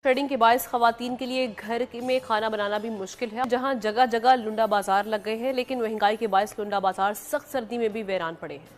Shading के बायस खवातीन के लिए घर में खाना बनाना भी मुश्किल है। जहां जगह जगह लुंडा बाजार लग गए हैं, लेकिन महंगाई के बायस लुंडा बाजार सख्त सर्दी में भी वीरान पड़े हैं।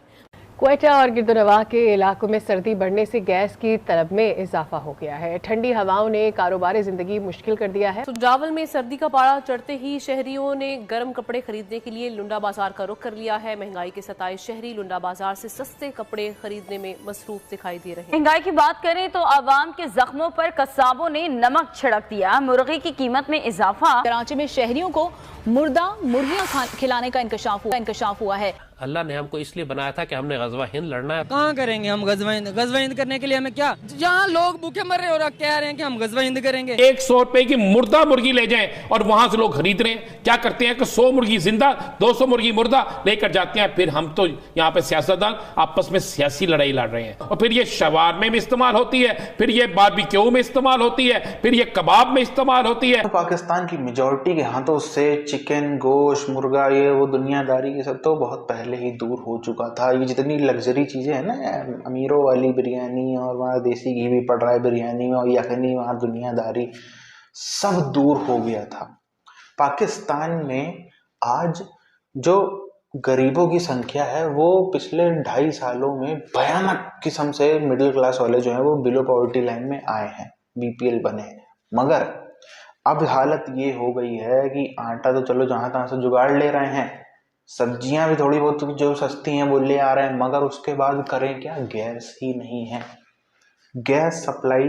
क्वेटा और गिरदोनवाह के इलाकों में सर्दी बढ़ने से गैस की तलब में इजाफा हो गया है। ठंडी हवाओं ने कारोबारी जिंदगी मुश्किल कर दिया है। सुजावल में सर्दी का पारा चढ़ते ही शहरियों ने गर्म कपड़े खरीदने के लिए लुंडा बाजार का रुख कर लिया है। महंगाई के सताए शहरी लुंडा बाजार से सस्ते कपड़े खरीदने में मसरूफ दिखाई दे रहे हैं। महंगाई की बात करें तो आवाम के जख्मों पर कस्साबों ने नमक छिड़क दिया। मुर्गी की कीमत में इजाफा। कराची में शहरियों को मुर्गियां खिलाने का इंकशाफ हुआ है। अल्लाह ने हमको इसलिए बनाया था कि हमने गज़वा हिंद लड़ना है। कहाँ करेंगे हम गज़वा हिंद करने के लिए हमें क्या, जहाँ लोग भूखे मर रहे और कह रहे हैं कि हम गज़वा हिंद करेंगे। 100 रुपए की मुर्दा मुर्गी ले जाएं और वहां से लोग खरीद रहे हैं। क्या करते हैं कि 100 मुर्गी जिंदा 200 मुर्गी मुर्दा लेकर जाते हैं। फिर हम तो यहाँ पे सियासतदान आपस में सियासी लड़ाई लड़ रहे हैं और फिर ये शवारमे में इस्तेमाल होती है, फिर ये बारबेक्यू में इस्तेमाल होती है, फिर ये कबाब में इस्तेमाल होती है। तो पाकिस्तान की मेजॉरिटी के हाथों से चिकन, गोश्त, मुर्गा, ये वो दुनियादारी ये सब तो बहुत पहले ही दूर हो चुका था। ये जितनी लग्जरी चीजें हैं ना, अमीरों वाली बिरयानी और वहाँ देसी घी भी पड़ रहा है बिरयानी में और यखनी, वहाँ दुनियादारी सब दूर हो गया था। पाकिस्तान में आज जो गरीबों की संख्या है वो पिछले 2.5 सालों में भयानक किस्म से मिडिल क्लास वाले जो हैं वो बिलो पॉवर्टी लाइन में आए हैं, बीपीएल बने हैं। मगर अब हालत ये हो गई है कि आटा तो चलो जहां तहां से जुगाड़ ले रहे हैं, सब्जियां भी थोड़ी बहुत जो सस्ती हैं वो ले आ रहे हैं, मगर उसके बाद करें क्या, गैस ही नहीं है। गैस सप्लाई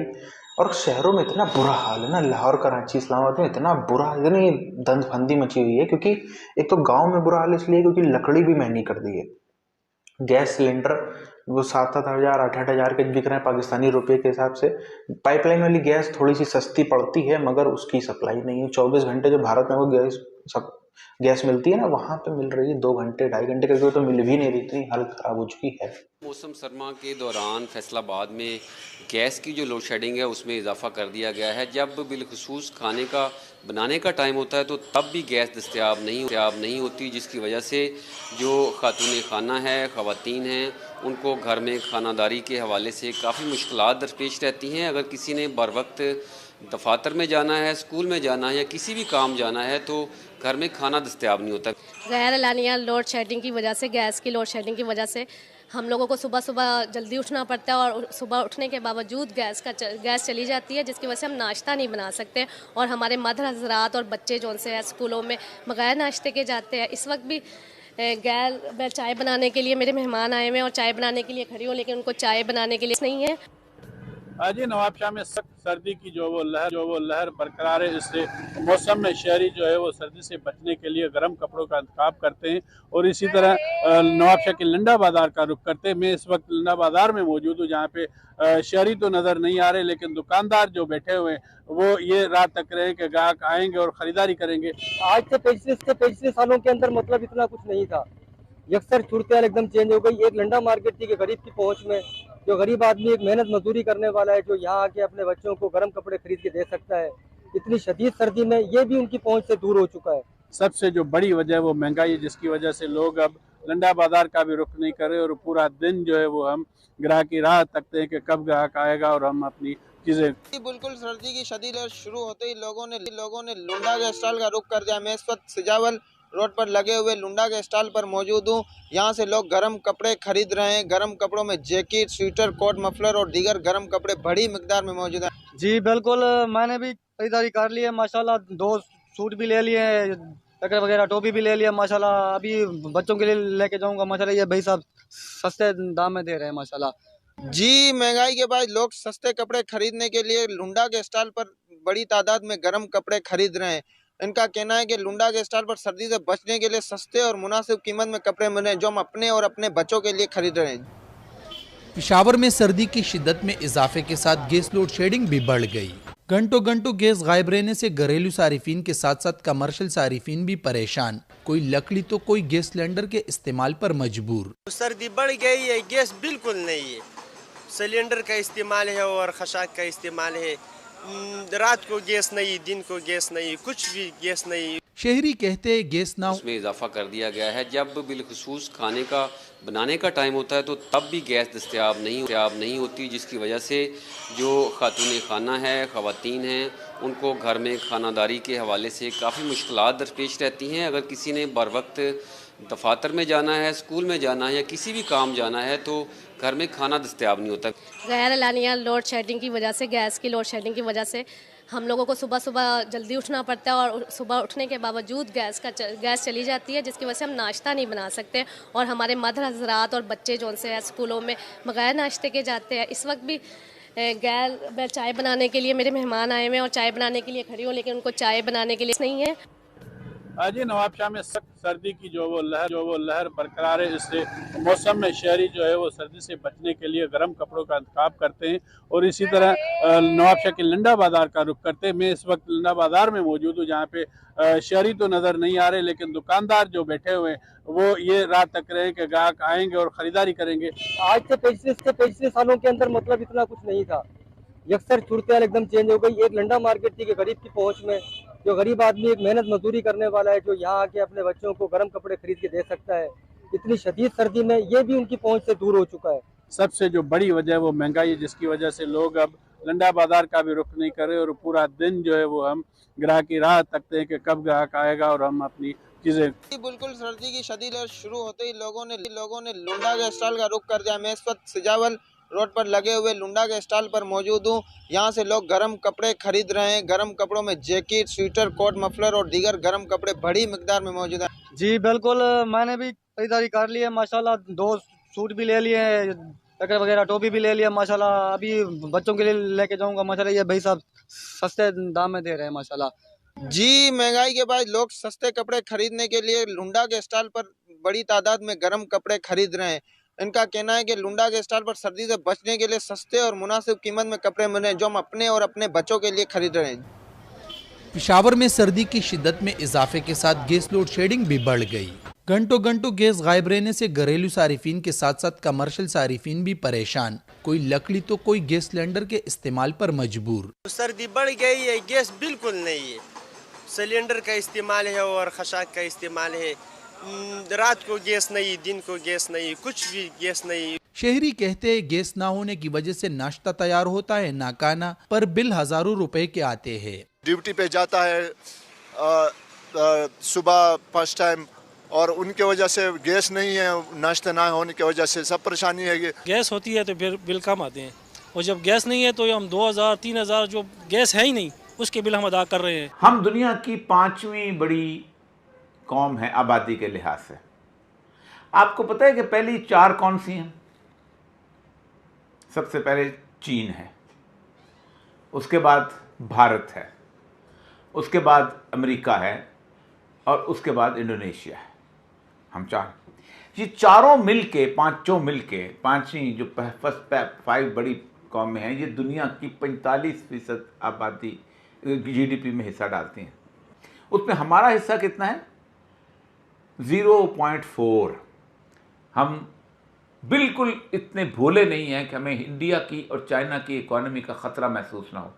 और शहरों में इतना बुरा हाल है ना, लाहौर, कराची, इस्लामाबाद में इतना बुरा, इतनी दंदफंदी मची हुई है। क्योंकि एक तो गांव में बुरा हाल इसलिए क्योंकि लकड़ी भी महंगी कर दी है। गैस सिलेंडर वो 7-7 हज़ार 8-8 हज़ार के बिक रहे हैं पाकिस्तानी रुपए के हिसाब से। पाइपलाइन वाली गैस थोड़ी सी सस्ती पड़ती है मगर उसकी सप्लाई नहीं है। 24 घंटे जो भारत में वो गैस मिलती है ना, वहां पे मिल रही है 2 घंटे 2.5 घंटे करके, तो मिल भी नहीं रही, इतनी हालत खराब हो चुकी है। मौसम सरमा के दौरान फैसलाबाद में गैस की जो लोड शेडिंग है उसमें इजाफा कर दिया गया है। जब बिलखुसूस खाने का बनाने का टाइम होता है तो तब भी गैस दस्तयाब नहीं होती, जिसकी वजह से जो खातून खाना है, ख़वातीन हैं, उनको घर में खानादारी के हवाले से काफ़ी मुश्किलात दरपेश रहती हैं। अगर किसी ने बर वक्त दफातर में जाना है, स्कूल में जाना है या किसी भी काम जाना है तो घर में खाना दस्तयाब नहीं होता। गैर एलानिया लोड शेडिंग की वजह से, गैस की लोड शेडिंग की वजह से हम लोगों को सुबह सुबह जल्दी उठना पड़ता है और सुबह उठने के बावजूद गैस चली जाती है, जिसकी वजह से हम नाश्ता नहीं बना सकते और हमारे मदर हजरात और बच्चे जो से स्कूलों में बगैर नाश्ते के जाते हैं। इस वक्त भी मैं चाय बनाने के लिए, मेरे मेहमान आए हुए हैं और चाय बनाने के लिए खड़ी हूँ, लेकिन उनको चाय बनाने के लिए नहीं है। आज नवाबशाह में सख्त सर्दी की जो वो लहर बरकरार है। इससे मौसम में शहरी जो है वो सर्दी से बचने के लिए गर्म कपड़ों का इंतखाब करते हैं और इसी तरह नवाबशाह के लंडा बाजार का रुख करते हैं। मैं इस वक्त लंडा बाजार में मौजूद हूँ, जहाँ पे शहरी तो नज़र नहीं आ रहे, लेकिन दुकानदार जो बैठे हुए हैं वो ये रात तक रहे कि ग्राहक आएंगे और ख़रीदारी करेंगे। आज से पिछले सालों के अंदर मतलब इतना कुछ नहीं था, यकसर सूरत हाल एकदम चेंज हो गई। एक लंडा मार्केट थी कि गरीब की पहुंच में, जो गरीब आदमी एक मेहनत मजदूरी करने वाला है, जो यहाँ आके अपने बच्चों को गर्म कपड़े खरीद के दे सकता है, इतनी शदीद सर्दी में ये भी उनकी पहुंच से दूर हो चुका है। सबसे जो बड़ी वजह है वो महंगाई है, जिसकी वजह से लोग अब लंडा बाजार का भी रुख नहीं कर रहे और पूरा दिन जो है वो हम ग्राहक की राह तकते हैं कि कब ग्राहक आएगा और हम अपनी चीजें। बिल्कुल सर्दी की शदीद शुरू होते ही लोगों ने लुंडा के स्टॉल का रुख कर दिया। मैं इस वक्त सिजावल रोड पर लगे हुए लुंडा के स्टॉल पर मौजूद हूँ। यहाँ से लोग गर्म कपड़े खरीद रहे हैं। गर्म कपड़ों में जैकेट, स्वेटर, कोट, मफलर और दीगर गर्म कपड़े बड़ी मिकदार में मौजूद हैं। जी बिल्कुल, मैंने भी खरीदारी कर ली है माशाल्लाह। 2 सूट भी ले लिए, जैकेट वगैरह, टोपी भी ले लिया माशाल्लाह। अभी बच्चों के लिए लेके जाऊंगा माशाल्लाह। ये भाई साहब सस्ते दाम में दे रहे हैं माशाल्लाह। जी, महंगाई के बाद लोग सस्ते कपड़े खरीदने के लिए लुंडा के स्टॉल पर बड़ी तादाद में गर्म कपड़े खरीद रहे हैं। इनका कहना है कि लुंडा के स्टॉल पर सर्दी से बचने के लिए सस्ते और मुनासिब कीमत में कपड़े मिल रहे हैं, जो हम अपने और अपने बच्चों के लिए खरीद रहे हैं। पेशावर में सर्दी की शिद्दत में इजाफे के साथ गैस लोड शेडिंग भी बढ़ गई। घंटों घंटों गैस गायब रहने से घरेलू सारिफीन के साथ साथ कमर्शियल सारिफीन भी परेशान। कोई लकड़ी तो कोई गैस सिलेंडर के इस्तेमाल पर मजबूर। सर्दी बढ़ गई है, गैस बिल्कुल नहीं है, सिलेंडर का इस्तेमाल है और खशाक का इस्तेमाल है। रात को गैस नहीं, दिन को गैस नहीं, कुछ भी गैस नहीं। शहरी कहते हैं गैस ना उसमें इजाफा कर दिया गया है। जब बिलखुसूस खाने का बनाने का टाइम होता है तो तब भी गैस दस्तयाब नहीं होती, जिसकी वजह से जो खातून खाना है, ख़वातीन हैं, उनको घर में खानादारी के हवाले से काफ़ी मुश्किलात दरपेश रहती हैं। अगर किसी ने बर वक्त दफातर में जाना है, स्कूल में जाना है या किसी भी काम जाना है तो घर में खाना दस्तयाब नहीं होता। गैर एलानिया लोड शेडिंग की वजह से, गैस की लोड शेडिंग की वजह से हम लोगों को सुबह सुबह जल्दी उठना पड़ता है और सुबह उठने के बावजूद गैस चली जाती है, जिसकी वजह से हम नाश्ता नहीं बना सकते और हमारे मदर हजरात और बच्चे जो से हैं स्कूलों में बगैर नाश्ते के जाते हैं। इस वक्त भी मैं चाय बनाने के लिए, मेरे मेहमान आए हुए हैं और चाय बनाने के लिए खड़ी हूँ, लेकिन उनको चाय बनाने के लिए नहीं है। आज नवाबशाह में सख्त सर्दी की जो वो लहर बरकरार है। इससे मौसम में शहरी जो है वो सर्दी से बचने के लिए गर्म कपड़ों का इंतखाब करते हैं और इसी तरह नवाबशाह के लंडा बाजार का रुख करते हैं। मैं इस वक्त लंडा बाजार में मौजूद हूँ, जहाँ पे शहरी तो नज़र नहीं आ रहे, लेकिन दुकानदार जो बैठे हुए हैं वो ये राह तक रहे हैं कि ग्राहक आएंगे और ख़रीदारी करेंगे। आज से पिछले सालों के अंदर मतलब इतना कुछ नहीं था। यकसर सूरत हाल एकदम चेंज हो गई। एक लंडा मार्केट थी कि गरीब की पहुंच में, जो गरीब आदमी एक मेहनत मजदूरी करने वाला है, जो यहाँ आके अपने बच्चों को गर्म कपड़े खरीद के दे सकता है, इतनी शदीद सर्दी में ये भी उनकी पहुंच से दूर हो चुका है। सबसे जो बड़ी वजह है वो महंगाई है, जिसकी वजह से लोग अब लंडा बाजार का भी रुख नहीं कर रहे और पूरा दिन जो है वो हम ग्राहक की राह तकते हैं कि कब ग्राहक आएगा और हम अपनी चीजें। बिल्कुल सर्दी की शदीद लहर शुरू होते ही लोगों ने लुंडा के स्टॉल का रुख कर दिया। मैं इस वक्त सिजावल रोड पर लगे हुए लुंडा के स्टॉल पर मौजूद हूँ। यहाँ से लोग गर्म कपड़े खरीद रहे हैं। गर्म कपड़ों में जैकेट, स्वेटर, कोट, मफलर और दीगर गर्म कपड़े बड़ी मिकदार में मौजूद हैं। जी बिल्कुल, मैंने भी खरीदारी कर ली है माशाल्लाह। 2 सूट भी ले लिए, जैकेट वगैरह, टोपी भी ले लिया माशाल्लाह। अभी बच्चों के लिए लेके जाऊंगा माशाल्लाह। ये भाई साहब सस्ते दाम में दे रहे हैं माशाल्लाह। जी, महंगाई के बाद लोग सस्ते कपड़े खरीदने के लिए लुंडा के स्टॉल पर बड़ी तादाद में गर्म कपड़े खरीद रहे हैं। इनका कहना है कि लुंडा के स्टॉल पर सर्दी से बचने के लिए सस्ते और मुनासिब कीमत में कपड़े मिल रहे हैं, जो हम अपने और अपने बच्चों के लिए खरीद रहे हैं। पेशावर में सर्दी की शिद्दत में इजाफे के साथ गैस लोड शेडिंग भी बढ़ गई। घंटों घंटों गैस गायब रहने से घरेलू सारिफीन के साथ साथ कमर्शियल सारिफीन भी परेशान। कोई लकड़ी तो कोई गैस सिलेंडर के इस्तेमाल पर मजबूर। सर्दी बढ़ गई है, गैस बिल्कुल नहीं है, सिलेंडर का इस्तेमाल है और खशाक का इस्तेमाल है। रात को गैस नहीं, दिन को गैस नहीं, कुछ भी गैस नहीं। शहरी कहते हैं गैस ना होने की वजह से नाश्ता तैयार होता है ना खाना, पर बिल हजारों रुपए के आते हैं। ड्यूटी पे जाता है सुबह फर्स्ट टाइम, और उनके वजह से गैस नहीं है, नाश्ता ना होने की वजह से सब परेशानी है। गैस होती है तो फिर बिल कम आते हैं, और जब गैस नहीं है तो हम 2000-3000 जो गैस है ही नहीं उसके बिल हम अदा कर रहे हैं। हम दुनिया की 5वीं बड़ी कौम है आबादी के लिहाज से। आपको पता है कि पहली 4 कौन सी हैं? सबसे पहले चीन है, उसके बाद भारत है, उसके बाद अमेरिका है और उसके बाद इंडोनेशिया है। हम 4, ये चारों मिलके, पांचों मिलके, 5वीं जो फर्स्ट 5 बड़ी कौमें हैं, ये दुनिया की 45% आबादी GDP में हिस्सा डालती हैं। उसमें हमारा हिस्सा कितना है? 0.4। हम बिल्कुल इतने भोले नहीं हैं कि हमें इंडिया की और चाइना की इकोनॉमी का खतरा महसूस ना हो।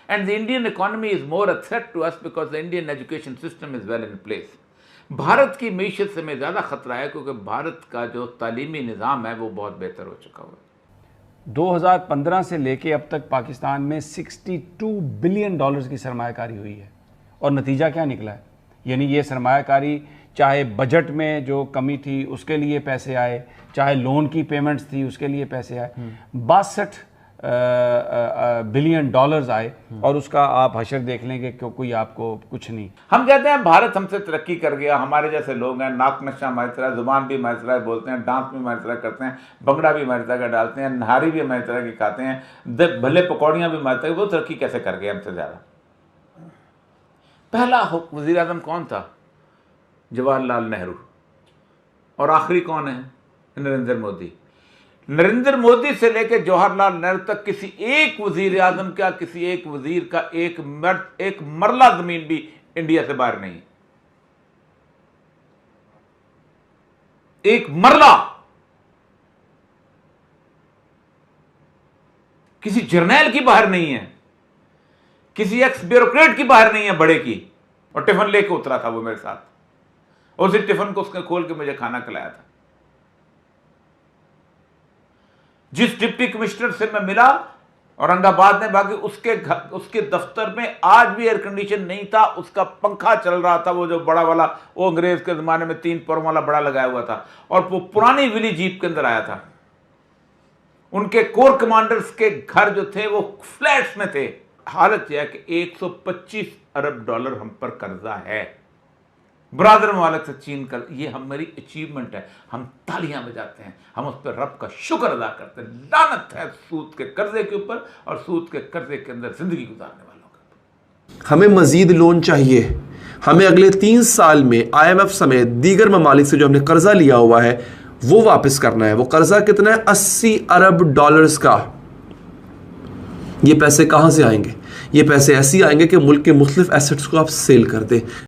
And the Indian economy is more a threat to us because the Indian education system is well in place. Bharat की मईशत से हमें ज़्यादा खतरा है क्योंकि भारत का जो तालीमी निज़ाम है वो बहुत बेहतर हो चुका हुआ है। 2015 से लेके अब तक पाकिस्तान में $62 बिलियन की सरमायाकारी हुई है, और नतीजा क्या निकला है? यानी ये सरमायाकारी, चाहे बजट में जो कमी थी उसके लिए पैसे आए, चाहे लोन की पेमेंट्स थी उसके लिए पैसे आए, 62 बिलियन डॉलर्स आए, और उसका आप हशर देख लेंगे कि कोई आपको कुछ नहीं। हम कहते हैं भारत हमसे तरक्की कर गया, हमारे जैसे लोग हैं, नाक नक्शा हमारी तरह, जुबान भी हमारी तरह बोलते हैं, डांस भी हमारी तरह करते हैं, भंगड़ा भी हमारी तरह का डालते हैं, नहारी भी हमारी तरह की खाते हैं, भले पकौड़ियाँ भी हमारी तरह। वो तरक्की कैसे कर गए हमसे ज़्यादा? पहला वज़ीर आज़म कौन था? जवाहरलाल नेहरू। और आखिरी कौन है? नरेंद्र मोदी। नरेंद्र मोदी से लेकर जवाहरलाल नेहरू तक किसी एक वजीर आजम का, किसी एक वजीर का एक मरला जमीन भी इंडिया से बाहर नहीं। एक मरला किसी जर्नैल की बाहर नहीं है। किसी एक्स ब्यूरोक्रेट की बाहर नहीं है बड़े की, और टिफिन लेके उतरा था वो मेरे साथ, और उसी टिफिन को उसने खोल के मुझे खाना खिलाया था। जिस डिप्टी कमिश्नर से मैं मिला औरंगाबाद में, बाकी उसके दफ्तर में आज भी एयर कंडीशन नहीं था, उसका पंखा चल रहा था, वो जो बड़ा वाला, वो अंग्रेज के जमाने में 3 पर वाला बड़ा लगाया हुआ था, और वो पुरानी विली जीप के अंदर आया था। उनके कोर कमांडर्स के घर जो थे वो फ्लैट्स में थे। हालत यह है कि 125 अरब डॉलर हम पर कर्जा है ब्रादर ममालिक से चीन का। ये हमारी अचीवमेंट है, हम तालियां बजाते हैं, हम उस पर रब का शुक्र अदा करते हैं। लानत है सूद के कर्जे के ऊपर और सूद के कर्जे के अंदर जिंदगी गुजारने वालों का। हमें मजीद लोन चाहिए। हमें अगले 3 साल में IMF समेत दीगर ममालिक से जो हमने कर्जा लिया हुआ है वो वापस करना है। वो कर्जा कितना है? 80 अरब डॉलर्स का। ये पैसे कहां से आएंगे? ये पैसे ऐसे आएंगे कि मुल्क के मुख्तलिफ एसेट्स को आप सेल कर दें।